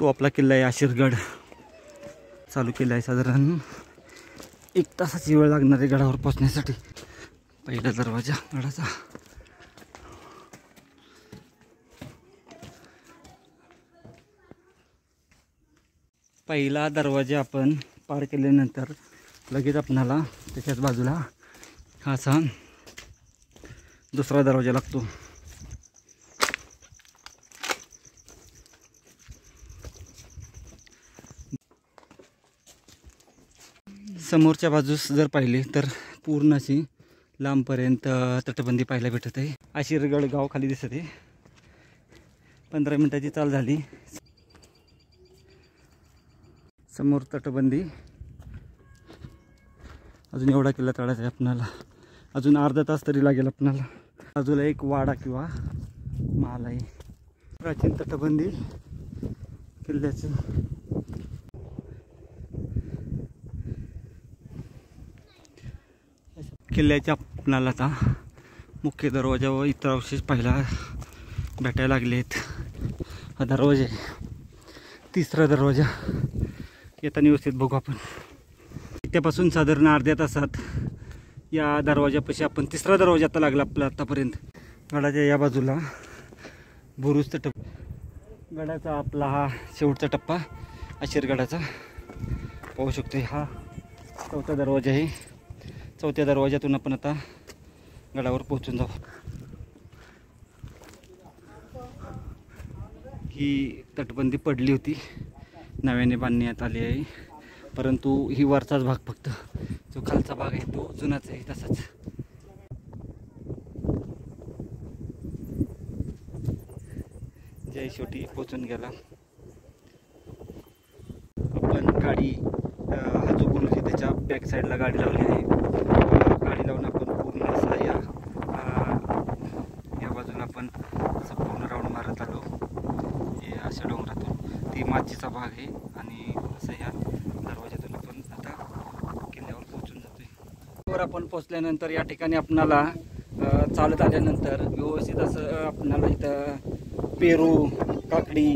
तो आपला किल्ला आहे आशीरगड. चालू केला आहे. साधारण 1 तासाची वेळ लागणार आहे गडावर पोहोचण्यासाठी. पहिला दरवाजा गडाचा. पहिला दरवाजा आपण पार केल्यानंतर लगेच आपणाला त्याच्याच बाजूला हा असा दुसरा दरवाजा लागतो. समोरच्या बाजूस जर पाहिले तर पूर्ण अशी लांबपर्यंत तटबंदी पाहायला भेटत आहे. आशीरगड गाव खाली दिसत आहे. 15 मिनिटाची चाल झाली. समोर तटबंदी. अजून एवढा किल्ला चढायचा आहे आपणाला. अजून अर्धा तास तरी लागेल आपणाला. बाजूला एक वाडा किंवा महाल आहे. प्राचीन तटबंदी किल्ल्याची. किल्ल्याच्या आपणाला आता मुख्य दरवाजा व इतर अवशेष पाहायला भेटायला लागलेत. हा दरवाजा आहे. तिसरा दरवाजा येताना व्यवस्थित बघू आपण. त्यापासून साधारण अर्ध्या तासात या दरवाजापाशी आपण तिसरा दरवाजा आता लागला आपला आतापर्यंत. गडाच्या या बाजूला बुरुज तट. गडाचा आपला हा शेवटचा टप्पा आशीरगडाचा पाहू शकतो. हा 4था दरवाजा आहे. 4थ्या दरवाजातून आपण आता गडावर पोहोचून जाऊ. ही तटबंदी पडली होती, नव्याने बांधण्यात आली आहे. परंतु ही वरचाच भाग, फक्त जो खालचा भाग आहे तो जुनाच आहे तसाच. जय शेवटी पोचून गेला. आपण गाडी हा जो बुरुज आहे त्याच्या बॅक साईडला गाडी लावली आहे. गाडी लावून आपण पूर्ण असं या बाजूला आपण संपूर्ण राऊंड मारत आलो. हे अशा डोंगरातून ती माचीचा भाग आहे आणि असं या दरवाज्यातून आपण आता किल्ल्यावर पोहोचून जातोय. वर आपण पोहोचल्यानंतर या ठिकाणी आपणाला चालत आल्यानंतर व्यवस्थित असं आपणाला इथं पेरू, काकडी,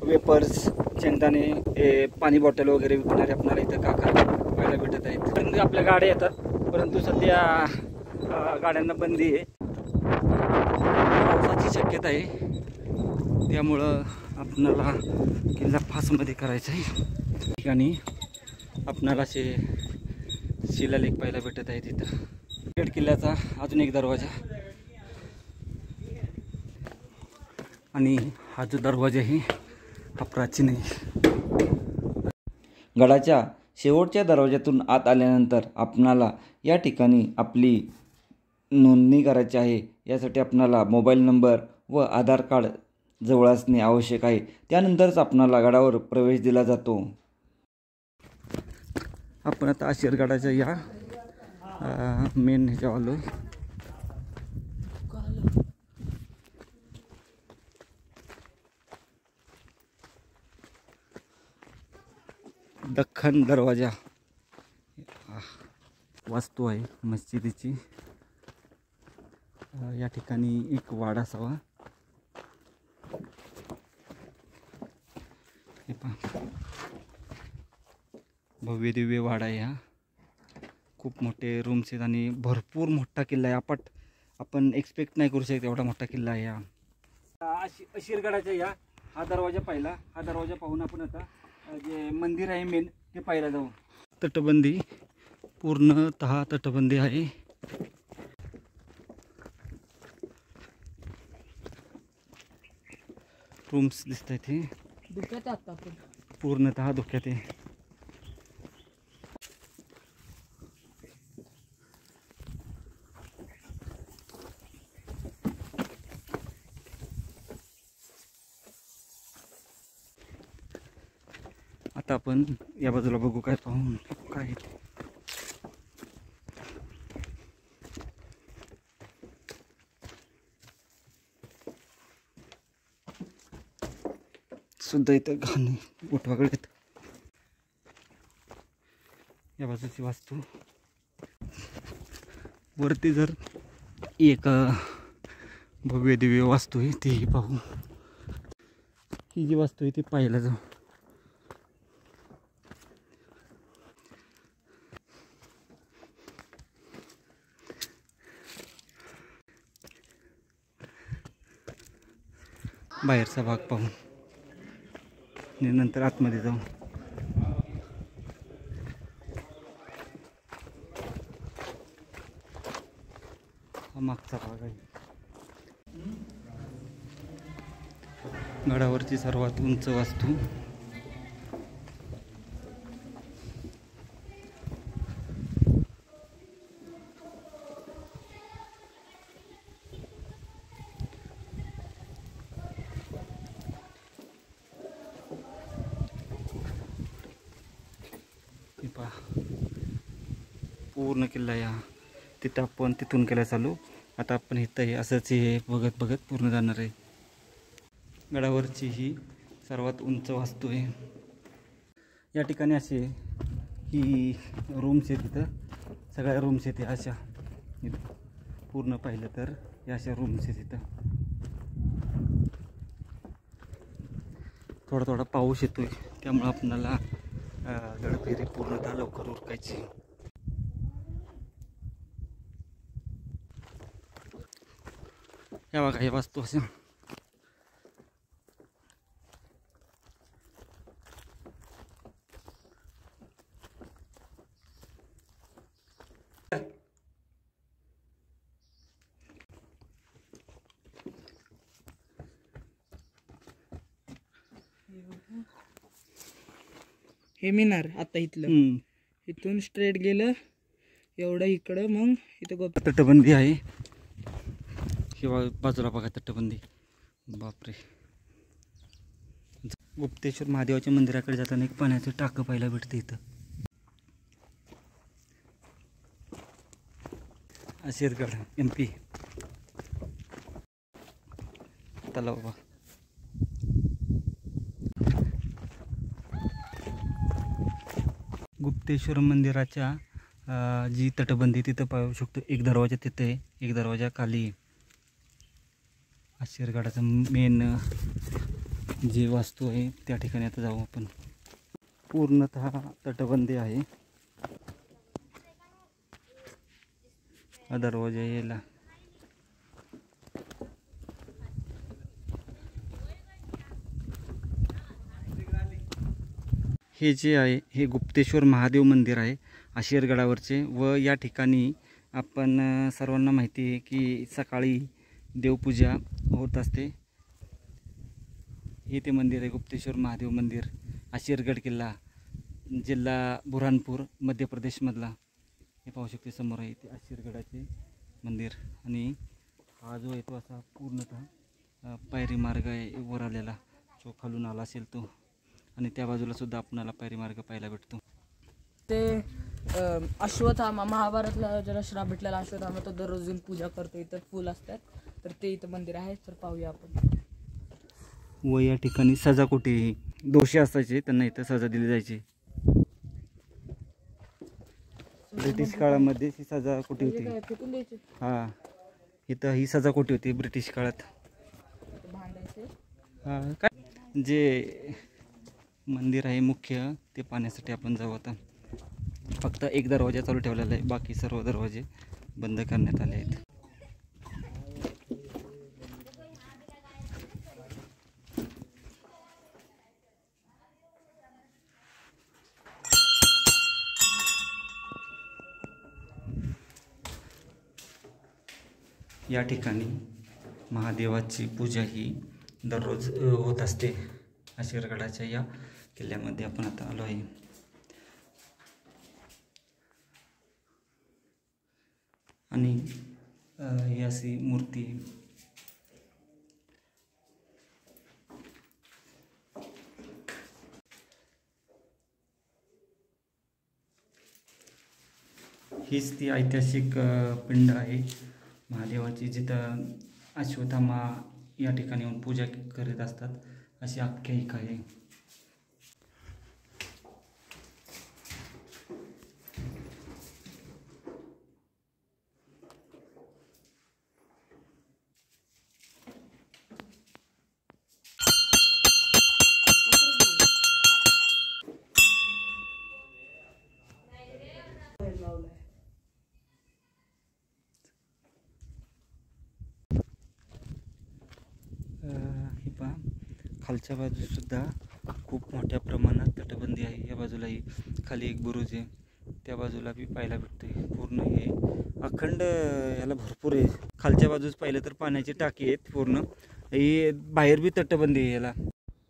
वेपर्स, शेंगदाणे, पाणी बॉटल वगैरे विकणारे आपल्याला इथं काका पाहायला भेटत आहेत. परंतु आपल्या गाड्या येतात, परंतु सध्या गाड्यांना बंदी आहे. पावसाची शक्यता आहे, त्यामुळं आपणाला किल्ला फासमध्ये करायचा आहे. ठिकाणी आपणाला असे शिलालेख पाहायला भेटत आहेत. इथं गड किल्ल्याचा अजून एक दरवाजा आणि हा जो दरवाजा आहे हा प्राचीन आहे. गडाच्या शेवटच्या दरवाज्यातून आत आल्यानंतर आपणाला या ठिकाणी आपली नोंदणी करायची आहे. यासाठी आपणाला मोबाईल नंबर व आधार कार्ड जवळ असणे आवश्यक आहे. त्यानंतरच आपणाला गडावर प्रवेश दिला जातो. आपण आता आशीरगडाच्या या मेन ह्याच्या आलो. दख्खन दरवाजा वास्तू आहे मस्जिदीची. या ठिकाणी एक वाडा असावा. हे पहा, भव्य दिव्य वाडा आहे हा. खूप मोठे रूम्स आहेत आणि भरपूर मोठा किल्ला आहे. आपण एक्सपेक्ट नाही करू शकत एवढा मोठा किल्ला आहे हा. आशीरगडाच्या या हा दरवाजा पाहिला. हा दरवाजा पाहून आपण आता जे मंदिर आहे मेन ते पाहायला जाऊ. तटबंदी पूर्णतः तटबंदी आहे. रूम्स दिसत आहेत. हे पूर्णतः धोक्यात आहे. आता आपण या बाजूला बघू काय पाहून काय सुद्धा इथं घाण उठवाकडे आहेत. या बाजूची वास्तू. वरती जर एक भव्य दिव्य वास्तू आहे ती पाहू. ही जी वास्तू आहे ती पाहायला जाऊ. बाहेरचा भाग पाहून आणि नंतर आतमध्ये जाऊ. हा मागचा भाग आहे. गडावरची सर्वात उंच वास्तू हे पहा, पूर्ण किल्ला या. तिथं आपण तिथून केला चालू. आता आपण इथं हे असंच हे बघत बघत पूर्ण जाणार आहे. गडावरची ही सर्वात उंच वास्तू आहे. या ठिकाणी असे ही रूम्स आहेत. तिथं सगळ्या रूम्स आहेत अशा. इथं पूर्ण पाहिलं तर या अशा रूम्स आहेत. इथं थोडा थोडा पाऊस येतोय, त्यामुळं आपणाला गडफेरी पूर्णतः लवकर उरकायची. या बघा, हे वास्तू अशा. हे मिनार आता इथलं इथून स्ट्रेट गेलं एवढं इकडं, मग इथं तटबंदी आहे. किंवा बाजूला बघा तटबंदी. बापरे. गुप्तेश्वर महादेवाच्या मंदिराकडे जाताना एक पाण्याचं टाकं पाहायला भेटतं इथं. अशीरगड MP तलाव बघा. गुप्तेश्वर मंदिराच्या जी तटबंदी तिथं पाहू शकतो. एक दरवाजा तिथे आहे, एक दरवाजा खाली आहे. अशीरगडाचं मेन जे वास्तू आहे त्या ठिकाणी आता जाऊ आपण. पूर्णतः तटबंदी आहे. हा दरवाजा यायला हे जे आहे हे गुप्तेश्वर महादेव मंदिर आहे अशीरगडावरचे. व या ठिकाणी आपण सर्वांना माहिती आहे की सकाळी देवपूजा होत असते. हे ते मंदिर आहे गुप्तेश्वर महादेव मंदिर. अशीरगड किल्ला, जिल्हा बुऱ्हाणपूर, मध्य प्रदेशमधला. हे पाहू शकते समोर आहे ते अशीरगडाचे मंदिर. आणि हा जो आहे तो असा पूर्णतः पायरी मार्ग आहे वर आलेला, जो खालून आला असेल तो. आणि त्या बाजूला सुद्धा आपणाला पायरी मार्ग पाहायला भेटतो. ते अश्वत्थामा, महाभारतला ज्याला श्राप भेटलेला अश्वत्थामा तो दररोज येऊन पूजा करतो. इथं फुल असतात, तर ते इथं मंदिर आहे. तर पाहूया आपण. व या ठिकाणी सजाकोटी, दोषी असायचे त्यांना इथं सजा दिली जायची. ब्रिटिश काळामध्ये ही सजाकोटी होती. फेकून द्यायचे हा, इथं ही सजाकोटी होती ब्रिटिश काळात. भांडायचे. हा, काय जे मंदिर आहे मुख्य ते पाहण्यासाठी आपण जाऊ आता. फक्त एक दरवाजा चालू ठेवलेला आहे, बाकी सर्व दरवाजे बंद करण्यात आले आहेत. या ठिकाणी महादेवाची पूजा ही दररोज होत असते. अशीरगडाच्या या किल्ल्यामध्ये आपण आता आलो आहे. आणि ही अशी मूर्ती हीच ती ऐतिहासिक पिंड आहे महादेवाची, जिथं अश्वत्थामा या ठिकाणी येऊन पूजा करीत असतात अशी आख्यायिका आहे. हे पहा, खालच्या बाजूसुद्धा खूप मोठ्या प्रमाणात तटबंदी आहे. या बाजूलाही खाली एक बुरुज आहे, त्या बाजूला बी पाहायला भेटते. पूर्ण हे अखंड याला भरपूर आहे. खालच्या बाजूस पाहिलं तर पाण्याची टाकी आहेत पूर्ण. ही बाहेर बी तटबंदी आहे याला.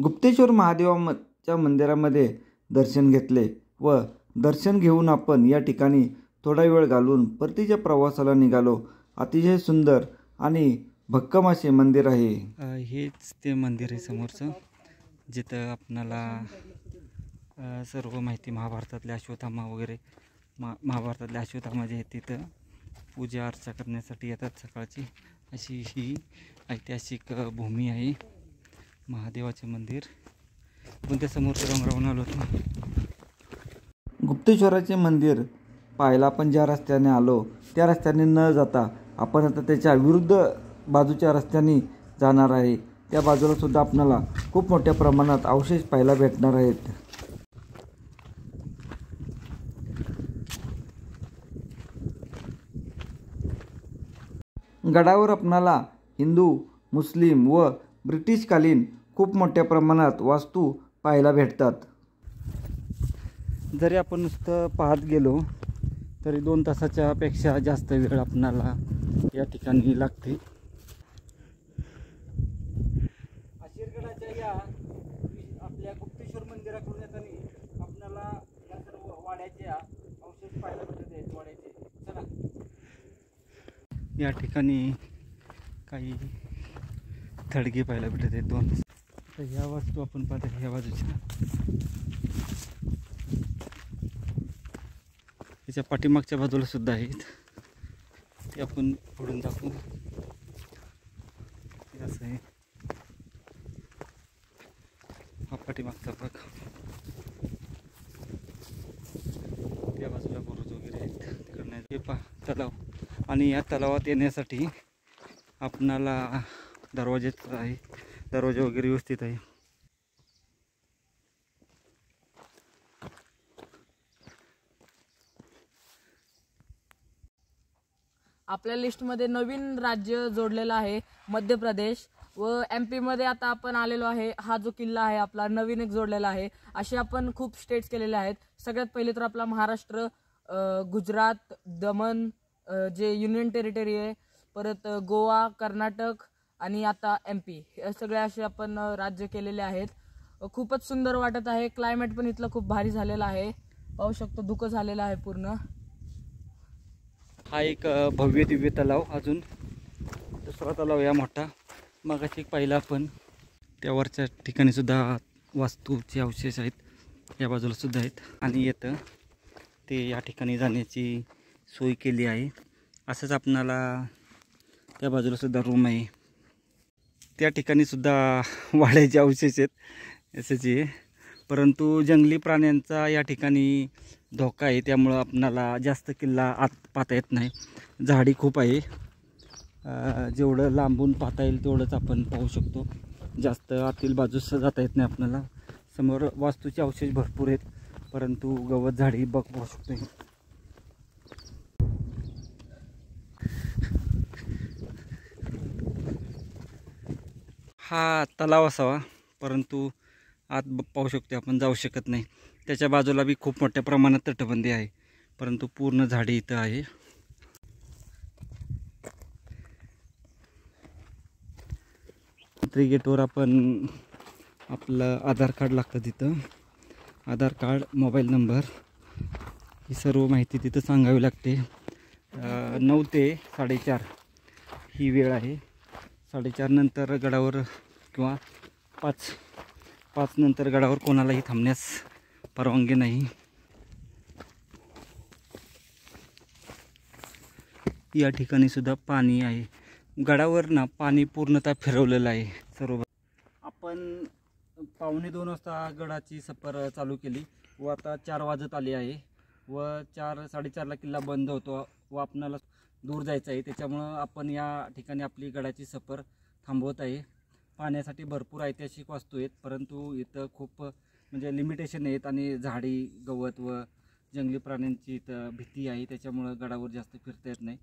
गुप्तेश्वर महादेवाच्या मंदिरामध्ये दर्शन घेतले व दर्शन घेऊन आपण या ठिकाणी थोडा वेळ घालवून परतीच्या प्रवासाला निघालो. अतिशय सुंदर आणि भक्कम असे मंदिर आहे. हेच ते मंदिर आहे समोरचं, जिथं आपणाला सर्व माहिती महाभारतातल्या अश्वत्थामा वगैरे महाभारतातल्या अश्वत्थामा जे आहेत तिथं पूजा अर्चा करण्यासाठी येतात सकाळची. अशी ही ऐतिहासिक भूमी आहे. महादेवाचे मंदिर पण त्या समोरच्या डोंगरावरून आलो होतो. गुप्तेश्वराचे मंदिर पाहायला आपण ज्या रस्त्याने आलो त्या रस्त्याने न जाता आपण आता त्याच्या विरुद्ध बाजूच्या रस्त्याने जाणार आहे. त्या बाजूला सुद्धा आपल्याला खूप मोठ्या प्रमाणात अवशेष पाहायला भेटणार आहेत. गडावर आपणाला हिंदू, मुस्लिम व ब्रिटिशकालीन खूप मोठ्या प्रमाणात वास्तू पाहायला भेटतात. जरी आपण नुसतं पाहत गेलो तरी 2 तासाच्या पेक्षा जास्त वेळ आपणाला या ठिकाणी लागते. आशीरगडाच्या या आपल्या गुप्तेश्वर मंदिराकडून येताना आपल्याला या सर्व वाड्याच्या अवशेष पाहायला भेटत आहेत. वाड्याचे चला, या ठिकाणी काही थडगे पाहायला भेटत आहेत 2. तर ह्या वस्तू आपण पाहतो ह्या बाजूच्या, त्याच्या पाठीमागच्या बाजूला सुद्धा आहेत. ते आपण पुढून दाखवू. असं आहे हा पाठीमागचा भाग. त्या बाजूला बुरुज वगैरे आहेत. तिकडनं हे पहा तलाव, आणि या तलावात येण्यासाठी आपणाला दरवाजेच आहे, दरवाजा वगैरे व्यवस्थित आहे. आपल्या लिस्टमध्ये नवीन राज्य जोडलेलं आहे मध्य प्रदेश, व MP मध्ये आता आपण आलेलो आहे. हा जो किल्ला आहे आपला नवीन एक जोडलेला आहे. असे आपण खूप स्टेट्स केलेले आहेत. सगळ्यात पहिले तर आपला महाराष्ट्र, गुजरात, दमण जे युनियन टेरिटरी आहे, परत गोवा, कर्नाटक आणि आता MP, हे सगळे असे आपण राज्य केलेले आहेत. खूपच सुंदर वाटत आहे. क्लायमेट पण इथलं खूप भारी झालेलं आहे. पाहू शकतो धुकं झालेलं आहे पूर्ण. हा एक भव्य दिव्य तलाव, अजून दुसरा तलाव या मोठा. मगाशी पाहिला आपण त्यावरच्या ठिकाणी सुद्धा वास्तूचे अवशेष आहेत. या बाजूला सुद्धा आहेत, आणि येतं ते या ठिकाणी जाण्याची सोय केली आहे. असंच आपणाला त्या बाजूला सुद्धा रूम आहे. त्या ठिकाणी सुद्धा वाड्याचे अवशेष आहेत असेचे, परंतु जंगली प्राण्यांचा या ठिकाणी धोका आहे, त्यामुळं आपणाला जास्त किल्ला आत पाहता येत नाही. झाडी खूप आहे, जेवढं लांबून पाहता येईल तेवढंच आपण पाहू शकतो. जास्त आतील बाजूस जाता येत नाही आपल्याला. समोर वास्तूचे अवशेष भरपूर आहेत, परंतु गवत झाडी पाहू शकतो. हा तलाव असावा, परंतु आत पाहू शकतो आपण, जाऊ शकत नाही. त्याच्या बाजूला बी खूप मोठ्या प्रमाणात तटबंदी आहे, परंतु पूर्ण झाडी इथं आहे. एंट्री गेटवर आपण आपलं आधार कार्ड लागतं तिथं. आधार कार्ड, मोबाईल नंबर, ही सर्व माहिती तिथं सांगावी लागते. 9 ते 4:30 ही वेळ आहे. 4:30 नंतर गडावर किंवा 5 नंतर गडावर कोणालाही थांबण्यास परवानगी नाही. या ठिकाणी सुद्धा पाणी आहे. गडावर ना पाणी पूर्णतः फिरवलेलं आहे सर्व. आपण 1:45 वाजता गडाची सफर चालू केली व आता 4 वाजत आले आहे व 4-4:30ला किल्ला बंद होतो व आपणाला दूर जायचं आहे. त्याच्यामुळं आपण या ठिकाणी आपली गडाची सफर थांबवत आहे. पाहण्यासाठी भरपूर ऐतिहासिक वास्तू आहेत, परंतु इथं खूप म्हणजे लिमिटेशन आहेत आणि झाडी, गवत व जंगली प्राण्यांची इथं भीती आहे. त्याच्यामुळं गडावर जास्त फिरता येत नाही.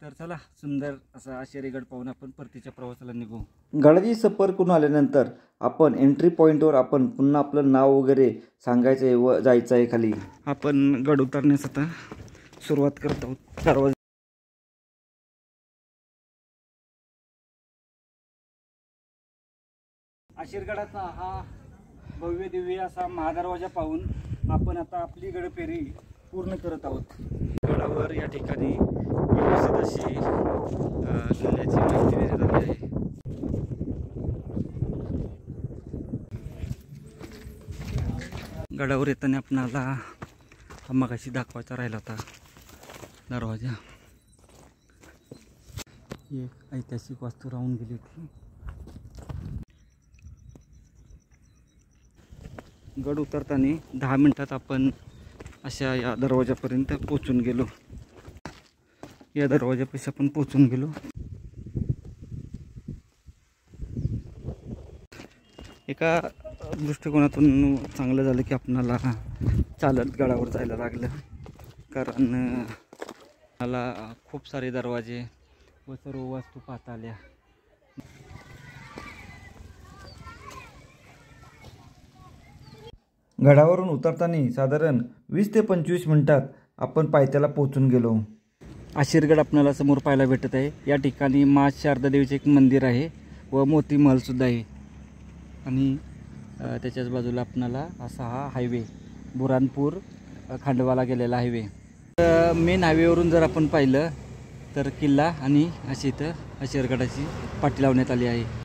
तर चला सुंदर असा आशेरीगड पाहून आपण परतीच्या प्रवासाला निघू. गडाची सफर करून आल्यानंतर आपण एंट्री पॉईंटवर आपण पुन्हा आपलं नाव वगैरे सांगायचं आहे व जायचं आहे खाली. आपण गड उतरण्यास आता सुरुवात करत आहोत. दरवाजा आशीरगडाचा हा भव्य दिव्य असा महादरवाजा पाहून आपण आता आपली गडफेरी पूर्ण करत आहोत. गडावर या ठिकाणी व्यवस्थित अशी किल्ल्याची माहिती देण्यात आली आहे. गडावर येताना आपणाला मगाशी दाखवायचा राहिला होता दरवाजा. एक ऐतिहासिक वास्तू राहून गेली होती. गड उतरताना 10 मिनिटात आपण अशा या दरवाजापर्यंत पोचून गेलो. या दरवाजापाशी आपण पोचून गेलो. एका दृष्टिकोनातून चांगलं झालं की आपणाला चालत गडावर जायला लागलं, कारण मला खूप सारे दरवाजे व सर्व वास्तू पाहता आल्या. गडावरून उतरताना साधारण 20 ते 25 मिनिटात आपण पायथ्याला पोहोचून गेलो. आशीरगड आपल्याला समोर पाहायला भेटत आहे. या ठिकाणी माँ शारदा देवीचे एक मंदिर आहे व मोती महलसुद्धा आहे. आणि त्याच्याच बाजूला आपणाला असा हा हायवे बुरानपूर खांडवाला गेलेला हायवे. मेन हायवेवरून जर आपण पाहिलं तर किल्ला आणि अशी इथं आशीरगडाची पाटी लावण्यात आली आहे.